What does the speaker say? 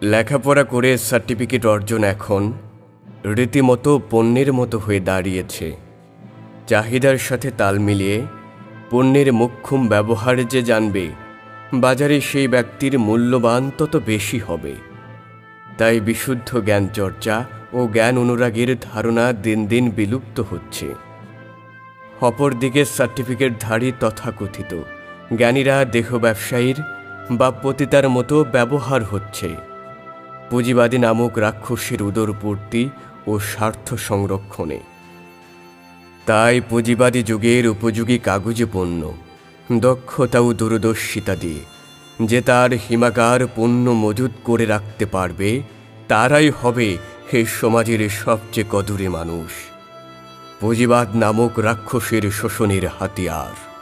লেখাপড়া করে সার্টিফিকেট অর্জন এখন রীতিমতো পণ্যের মতো হয়ে দাঁড়িয়েছে। চাহিদার সাথে তাল মিলিয়ে পণ্যের মোক্ষম ব্যবহার যে জানবে, বাজারে সেই ব্যক্তির মূল্যবান তত বেশি হবে। তাই বিশুদ্ধ জ্ঞান চর্চা ও জ্ঞান অনুরাগের ধারণা দিন দিন বিলুপ্ত হচ্ছে। অপরদিকে সার্টিফিকেটধারী তথাকথিত জ্ঞানীরা দেহ ব্যবসায়ীর বা পতিতার মতো ব্যবহার হচ্ছে পুঁজিবাদী নামক রাক্ষসের উদরপূর্তি ও স্বার্থ সংরক্ষণে। তাই পুঁজিবাদী যুগের উপযোগী কাগজে পণ্য, দক্ষতা ও দূরদর্শিতা দিয়ে যে তার হিমাগার পণ্য মজুত করে রাখতে পারবে, তারাই হবে হে সমাজের সবচেয়ে কদুরে মানুষ। পুঁজিবাদ নামক রাক্ষসের শোষণের হাতিয়ার।